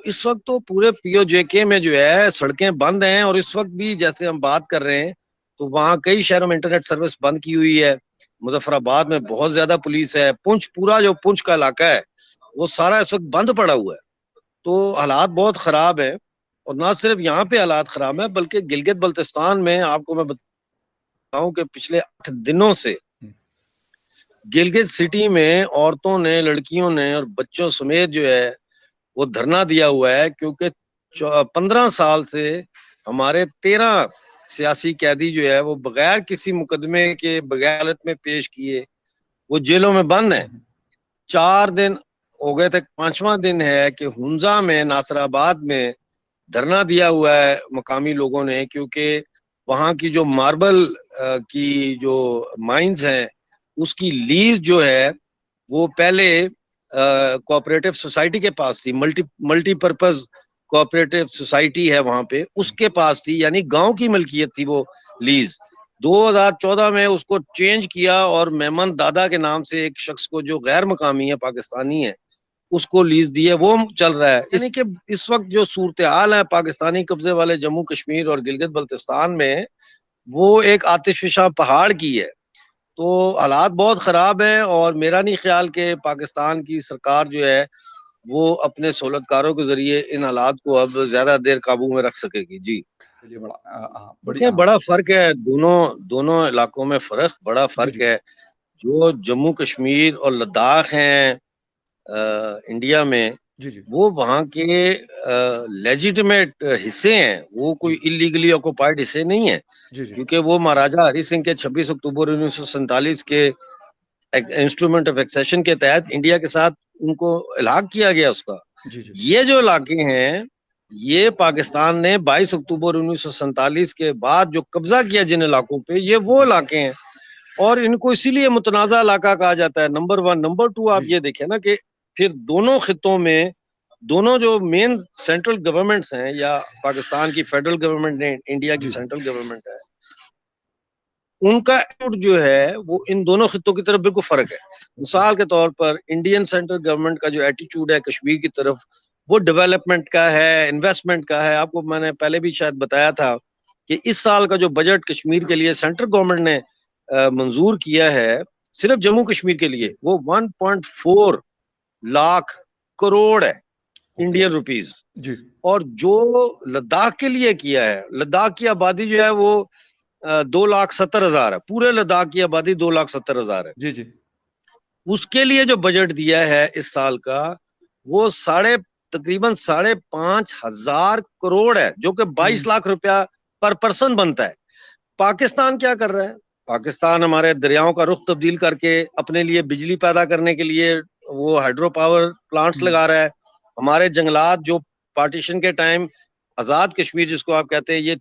इस वक्त तो पूरे पीओजेके में जो है सड़कें बंद हैं, और इस वक्त भी जैसे हम बात कर रहे हैं तो वहाँ कई शहरों में इंटरनेट सर्विस बंद की हुई है। मुजफ्फराबाद में बहुत ज्यादा पुलिस है। पुंछ, पूरा जो पुंछ का इलाका है वो सारा इस वक्त बंद पड़ा हुआ है। तो हालात बहुत खराब है। और ना सिर्फ यहाँ पे हालात खराब है, बल्कि गिलगित बल्तिस्तान में आपको मैं बताऊं कि पिछले 8 दिनों से गिलगित सिटी में औरतों ने, लड़कियों ने और बच्चों समेत जो है वो धरना दिया हुआ है, क्योंकि 15 साल से हमारे 13 सियासी कैदी जो है वो बगैर किसी मुकदमे के, बगैर अदालत में पेश किए वो जेलों में बंद हैं। 4 दिन हो गए थे, 5वां दिन है कि हुंजा में, नासराबाद में धरना दिया हुआ है मकामी लोगों ने, क्योंकि वहां की जो मार्बल की जो माइंस हैं उसकी लीज जो है वो पहले कोऑपरेटिव सोसाइटी के पास थी। मल्टीपर्पज कोऑपरेटिव सोसाइटी है वहां पे, उसके पास थी, यानी गांव की मलकियत थी वो लीज। 2014 में उसको चेंज किया और मेमन दादा के नाम से एक शख्स को, जो गैर मकामी है, पाकिस्तानी है, उसको लीज दी है। वो चल रहा है। यानी कि इस वक्त जो सूरत हाल है पाकिस्तानी कब्जे वाले जम्मू कश्मीर और गिलगित बल्तिस्तान में, वो एक आतिशफशा पहाड़ की है। तो हालात बहुत खराब है, और मेरा नहीं ख्याल कि पाकिस्तान की सरकार जो है वो अपने सहूलतकारों के जरिए इन हालात को अब ज्यादा देर काबू में रख सकेगी। जी, चलिए, देखें बड़ा फर्क है, दोनों दोनों इलाकों में बड़ा जी फर्क जी है। जो जम्मू कश्मीर और लद्दाख हैं इंडिया में, जी जी वो वहाँ के लेजिटिमेट हिस्से हैं, वो कोई जी इलीगली ऑक्युपाइड हिस्से नहीं है। जी जी क्योंकि वो महाराजा हरि सिंह के 26 अक्टूबर 1947 के इंस्ट्रूमेंट ऑफ एक्सेशन के तहत इंडिया के साथ उनको इलाक किया गया उसका। जी जी ये जो इलाके हैं, ये पाकिस्तान ने 22 अक्टूबर 1947 के बाद जो कब्जा किया जिन इलाकों पे, ये वो जी इलाके हैं। और इनको इसीलिए मुतनाज़ा इलाका कहा जाता है। नंबर 1। नंबर 2, आप जी ये देखें ना कि फिर दोनों खित्तों में, दोनों जो मेन सेंट्रल गवर्नमेंट्स हैं, या पाकिस्तान की फेडरल गवर्नमेंट ने, इंडिया की जी सेंट्रल गवर्नमेंट है, उनका एटीट्यूड जो है वो इन दोनों खित्तों की तरफ बिल्कुल फर्क है। मिसाल के तौर पर इंडियन सेंट्रल गवर्नमेंट का जो एटीट्यूड है कश्मीर की तरफ, वो डेवलपमेंट का है, इन्वेस्टमेंट का है। आपको मैंने पहले भी शायद बताया था कि इस साल का जो बजट कश्मीर के लिए सेंट्रल गवर्नमेंट ने मंजूर किया है, सिर्फ जम्मू कश्मीर के लिए, जी वो 1.4 लाख करोड़ है, ओके इंडियन रुपीज। जी और जो लद्दाख के लिए किया है, लद्दाख की आबादी जो है वो 2,70,000 है। पूरे लद्दाख की आबादी 2,70,000 है। जी जी उसके लिए जो बजट दिया है इस साल का, वो तकरीबन 5,500 करोड़ है, जो कि 22 लाख रुपया पर पर्सन बनता है। पाकिस्तान क्या कर रहा है? पाकिस्तान हमारे दरियाओं का रुख तब्दील करके अपने लिए बिजली पैदा करने के लिए वो हाइड्रो पावर प्लांट्स लगा रहा है। हमारे जंगलात जो पार्टीशन के टाइम, आजाद कश्मीर जिसको आप कहते हैं, ये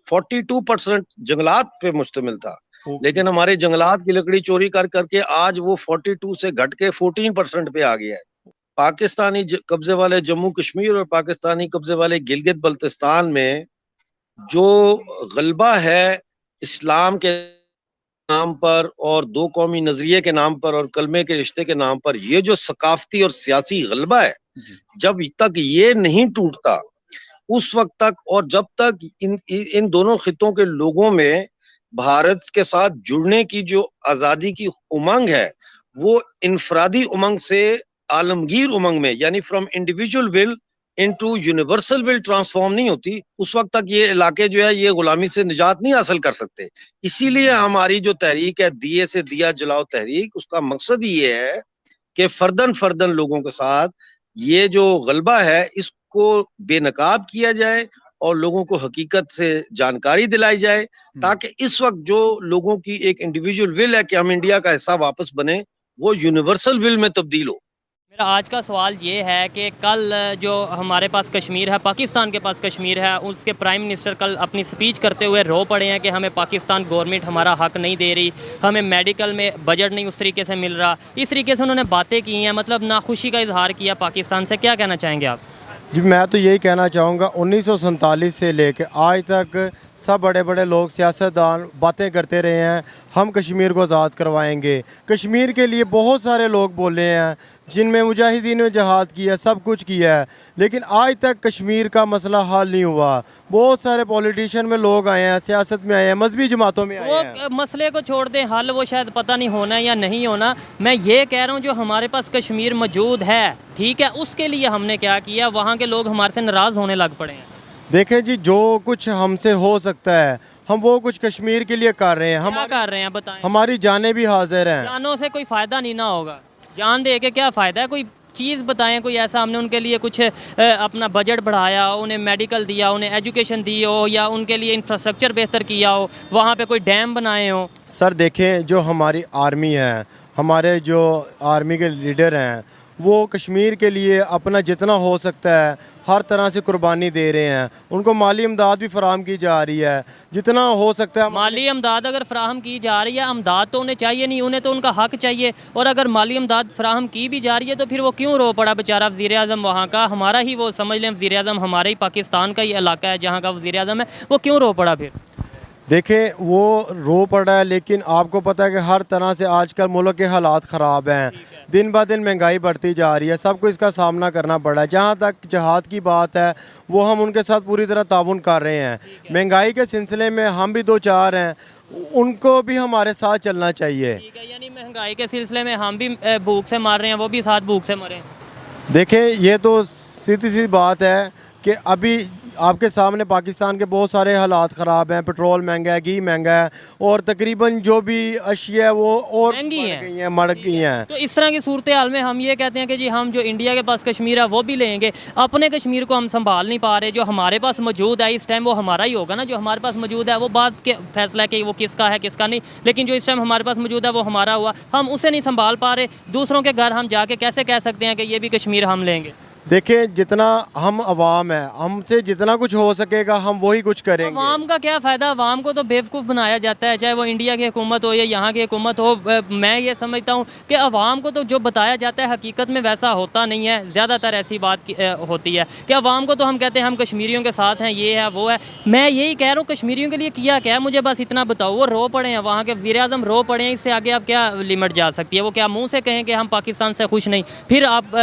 42% जंगलात पे मुश्तमिल था। ओके लेकिन हमारे जंगलात की लकड़ी चोरी कर करके आज वो 42 से घट के 14% पे आ गया है। पाकिस्तानी कब्जे वाले जम्मू कश्मीर और पाकिस्तानी कब्जे वाले गिलगित बल्तिस्तान में जो गलबा है इस्लाम के नाम पर, और दो कौमी नजरिए के नाम पर, और कलमे के रिश्ते के नाम पर, ये जो सकाफती और सियासी गलबा है, जी जब तक ये नहीं टूटता उस वक्त तक, और जब तक इन दोनों खितों के लोगों में भारत के साथ जुड़ने की जो आजादी की उमंग है, वो इनफरादी उमंग से आलमगीर उमंग में, यानी from individual will into universal will transform नहीं होती, उस वक्त तक ये इलाके जो है ये गुलामी से निजात नहीं हासिल कर सकते। इसीलिए हमारी जो तहरीक है, दिए से दिया जलाओ तहरीक, उसका मकसद ये है कि फर्दन फर्दन लोगों के साथ ये जो गलबा है इसको बेनकाब किया जाए, और लोगों को हकीकत से जानकारी दिलाई जाए, ताकि इस वक्त जो लोगों की एक इंडिविजुअल विल है कि हम इंडिया का हिस्सा वापस बने, वो यूनिवर्सल विल में तब्दील हो। मेरा आज का सवाल ये है कि कल जो हमारे पास कश्मीर है, पाकिस्तान के पास कश्मीर है, उसके प्राइम मिनिस्टर कल अपनी स्पीच करते हुए रो पड़े हैं कि हमें पाकिस्तान गवर्नमेंट हमारा हक नहीं दे रही, हमें मेडिकल में बजट नहीं उस तरीके से मिल रहा। इस तरीके से उन्होंने बातें की हैं, मतलब नाखुशी का इजहार किया पाकिस्तान से। क्या कहना चाहेंगे आप? जी, मैं तो यही कहना चाहूँगा, 1947 से लेकर आज तक सब बड़े बड़े लोग सियासतदान बातें करते रहे हैं, हम कश्मीर को आज़ाद करवाएंगे। कश्मीर के लिए बहुत सारे लोग बोले हैं, जिनमें मुजाहिदीन ने जहाद किया, सब कुछ किया है, लेकिन आज तक कश्मीर का मसला हल नहीं हुआ। बहुत सारे पॉलिटिशियन में लोग आए हैं, सियासत में आए हैं, मजहबी जमातों में आए हैं। वो मसले को छोड़ दें, हल वो शायद पता नहीं होना या नहीं होना। मैं ये कह रहा हूँ जो हमारे पास कश्मीर मौजूद है, ठीक है, उसके लिए हमने क्या किया, वहाँ के लोग हमारे से नाराज़ होने लग पड़े हैं। देखें जी, जो कुछ हमसे हो सकता है हम वो कुछ कश्मीर के लिए कर रहे हैं। क्या कर रहे हैं बताएं। हमारी जानें भी हाजिर हैं। जानों से कोई फ़ायदा नहीं ना होगा, जान दे के क्या फ़ायदा है। कोई चीज़ बताएं, कोई ऐसा हमने उनके लिए कुछ अपना बजट बढ़ाया, उन्हें मेडिकल दिया, उन्हें एजुकेशन दी हो, या उनके लिए इंफ्रास्ट्रक्चर बेहतर किया हो, वहाँ पे कोई डैम बनाए हो। सर देखें, जो हमारी आर्मी है, हमारे जो आर्मी के लीडर हैं, वो कश्मीर के लिए अपना जितना हो सकता है हर तरह से कुर्बानी दे रहे हैं। उनको माली इमदाद भी फराहम की जा रही है, जितना हो सकता है। माली इमदाद अगर फ्राहम की जा रही है, इमदाद तो उन्हें चाहिए नहीं, उन्हें तो उनका हक चाहिए। और अगर माली इमदाद फ्राहम की भी जा रही है तो फिर वो क्यों रो पड़ा बेचारा वज़ीर आज़म वहाँ का, हमारा ही वो समझ लें वज़ीर आज़म हमारे ही पाकिस्तान का ही इलाका है जहाँ का वज़ीर आज़म है, वो क्यों रो पड़ा फिर। देखें, वो रो पड़ा है, लेकिन आपको पता है कि हर तरह से आजकल मुल्क के हालात ख़राब हैं। दिन ब दिन महंगाई बढ़ती जा रही है, सबको इसका सामना करना पड़ा है। जहाँ तक जहाद की बात है, वो हम उनके साथ पूरी तरह ताउन कर रहे हैं। महंगाई के सिलसिले में हम भी दो चार हैं, उनको भी हमारे साथ चलना चाहिए। ठीक है, यानी महंगाई के सिलसिले में हम भी भूख से मर रहे हैं, वो भी साथ भूख से मरे। देखें, ये तो सीधी सी बात है कि अभी आपके सामने पाकिस्तान के बहुत सारे हालात ख़राब हैं। पेट्रोल महंगा है, घी महंगा है, और तकरीबन जो भी अशिया है वो और महंगी हैं, मर गई हैं। तो इस तरह की सूरत हाल में हम ये कहते हैं कि जी हम जो इंडिया के पास कश्मीर है वो भी लेंगे, अपने कश्मीर को हम संभाल नहीं पा रहे। जो हमारे पास मौजूद है इस टाइम वो हमारा ही होगा ना, जो हमारे पास मौजूद है वो बात के फैसला है कि वो किसका है किसका नहीं, लेकिन जो इस टाइम हमारे पास मौजूद है वो हमारा हुआ, हम उसे नहीं संभाल पा रहे। दूसरों के घर हम जाके कैसे कह सकते हैं कि ये भी कश्मीर हम लेंगे। देखें, जितना हम अवाम है, हमसे जितना कुछ हो सकेगा हम वही कुछ करेंगे। अवाम का क्या फ़ायदा, अवाम को तो बेवकूफ़ बनाया जाता है, चाहे वो इंडिया की हुकूमत हो या यहाँ की हुकूमत हो। मैं ये समझता हूँ कि अवाम को तो जो बताया जाता है हकीकत में वैसा होता नहीं है। ज़्यादातर ऐसी बात होती है कि अवाम को तो हम कहते हैं हम कश्मीरियों के साथ हैं, ये है वो है। मैं यही कह रहा हूँ कश्मीरियों के लिए किया क्या है, मुझे बस इतना बताओ। वो रो पड़े हैं, वहाँ के वज़ीर आज़म रो पड़े हैं, इससे आगे आप क्या लिमिट जा सकती है। वो क्या मुँह से कहें कि हम पाकिस्तान से खुश नहीं, फिर आप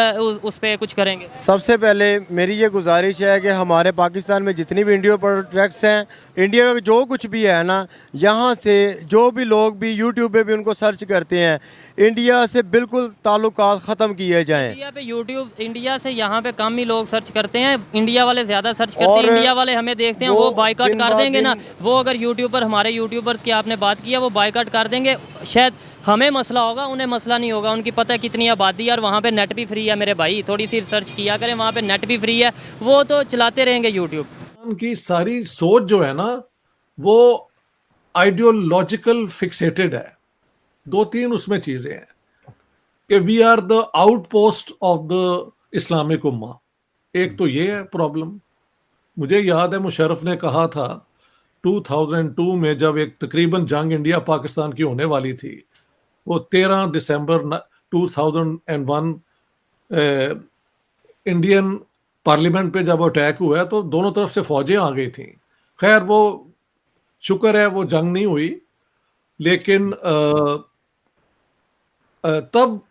उस पर कुछ करेंगे। सबसे पहले मेरी ये गुजारिश है कि हमारे पाकिस्तान में जितनी भी इंडिया प्रोडक्ट्स हैं, इंडिया का जो कुछ भी है ना, यहाँ से जो भी लोग भी यूट्यूब पे भी उनको सर्च करते हैं, इंडिया से बिल्कुल ताल्लुकात ख़त्म किए जाएं। इंडिया पे यूट्यूब, इंडिया से यहाँ पे कम ही लोग सर्च करते हैं, इंडिया वाले ज़्यादा सर्च करते हैं। इंडिया वाले हमें देखते हैं, वो बाइकआउट कर देंगे ना। वो अगर यूट्यूबर, हमारे यूट्यूबर्स की आपने बात की है, वो बाइकआउट कर देंगे। शायद हमें मसला होगा, उन्हें मसला नहीं होगा। उनकी पता है कितनी आबादी है और वहाँ पे नेट भी फ्री है। मेरे भाई थोड़ी सी रिसर्च किया करें, वहाँ पे नेट भी फ्री है, वो तो चलाते रहेंगे यूट्यूब। उनकी सारी सोच जो है ना वो आइडियोलॉजिकल फिक्सेटेड है। दो तीन उसमें चीजें हैं कि we are the outpost of the Islamic ummah. एक तो ये है प्रॉब्लम। मुझे याद है मुशर्रफ ने कहा था 2002 में, जब एक तकरीबन जंग इंडिया पाकिस्तान की होने वाली थी, वो 13 दिसंबर 2001 इंडियन पार्लियामेंट पे जब अटैक हुआ तो दोनों तरफ से फौजें आ गई थी। खैर वो शुक्र है वो जंग नहीं हुई, लेकिन तब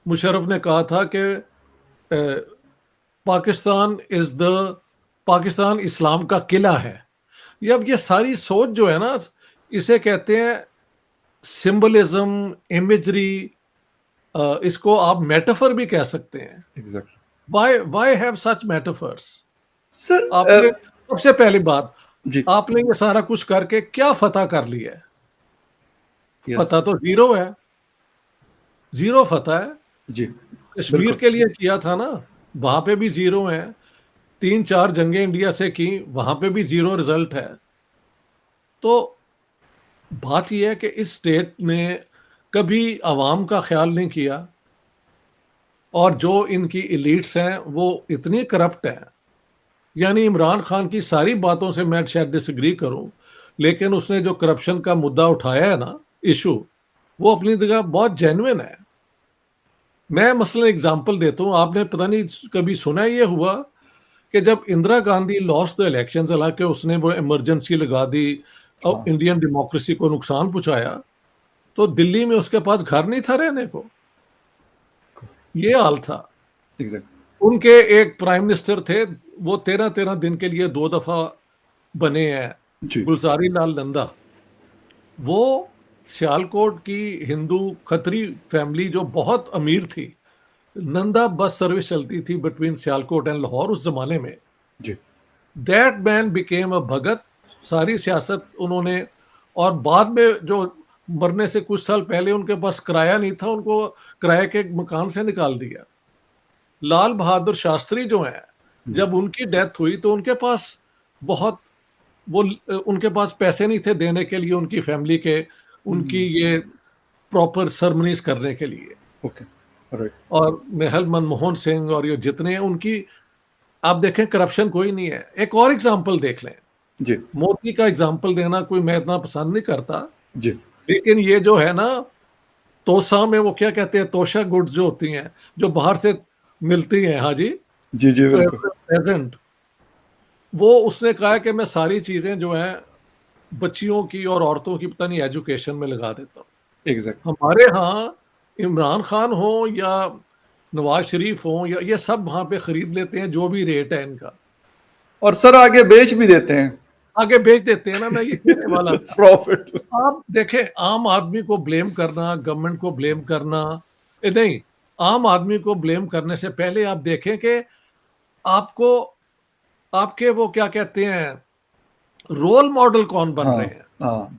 मुशर्रफ ने कहा था कि पाकिस्तान इस्लाम का किला है। ये अब ये सारी सोच जो है ना, इसे कहते हैं सिंबलिज्म, इमेजरी, इसको आप मेटाफर भी कह सकते हैं। Exactly. Why have such metaphors? Sir आपने सबसे पहली बात, जी, आपने ये सारा कुछ करके क्या फतह कर लिया है? yes, फतह तो जीरो है, जीरो फतह है। जी, कश्मीर के लिए किया था ना, वहां पे भी जीरो है। 3-4 जंगें इंडिया से की, वहां पे भी जीरो रिजल्ट है। तो बात यह है कि इस स्टेट ने कभी आवाम का ख्याल नहीं किया, और जो इनकी इलीट्स हैं वो इतनी करप्ट है। यानी इमरान खान की सारी बातों से मैं शायद डिसएग्री करूं, लेकिन उसने जो करप्शन का मुद्दा उठाया है ना, इशू, वो अपनी जगह बहुत जेन्युइन है। मैं मसलन एग्जांपल देता हूं, आपने पता नहीं कभी सुना ये हुआ कि जब Indira Gandhi lost the elections, हालांकि उसने वो इमरजेंसी लगा दी और हाँ। इंडियन डेमोक्रेसी को नुकसान पहुंचाया, तो दिल्ली में उसके पास घर नहीं था रहने को। ये हाल था। एग्जैक्ट। उनके एक प्राइम मिनिस्टर थे, वो 13-13 दिन के लिए 2 दफा बने हैं, जी। गुलजारी लाल नंदा। वो सियालकोट की हिंदू खत्री फैमिली जो बहुत अमीर थी, नंदा बस सर्विस चलती थी बिटवीन सियालकोट एंड लाहौर उस जमाने में। जी। दैट मैन बिकेम अ भगत। सारी सियासत उन्होंने, और बाद में जो मरने से कुछ साल पहले उनके पास किराया नहीं था, उनको किराए के मकान से निकाल दिया। लाल बहादुर शास्त्री जो हैं, जब उनकी डेथ हुई तो उनके पास बहुत उनके पास पैसे नहीं थे देने के लिए उनकी फैमिली के, उनकी ये प्रॉपर सेरेमनीज करने के लिए। ओके। राइट। और महल मनमोहन सिंह और ये जितने हैं, उनकी आप देखें करप्शन कोई नहीं है। एक और एग्जांपल देख लें, जी। मोदी का एग्जांपल देना कोई मैं इतना पसंद नहीं करता, जी। लेकिन ये जो है ना, तोसा में वो क्या कहते हैं, तोशा गुड्स जो होती हैं, जो बाहर से मिलती हैं, हाँ जी, जी। जी बिल्कुल। प्रेजेंट, वो उसने कहा है कि मैं सारी चीजें जो हैं बच्चियों की और औरतों की पता नहीं एजुकेशन में लगा देता हूँ। एग्जैक्ट। हमारे यहाँ इमरान खान हो या नवाज शरीफ हो, या ये सब वहां पे खरीद लेते हैं जो भी रेट है इनका, और सर आगे बेच भी देते हैं। आगे बेच देते हैं ना। मैं ये कहने वाला था। प्रॉफिट। आप देखें, आम आदमी को ब्लेम करना, गवर्नमेंट को ब्लेम करना, नहीं, आम आदमी को ब्लेम करने से पहले आप देखें कि आपको, आपके वो क्या कहते हैं, रोल मॉडल कौन बन हाँ। रहे हैं। हाँ।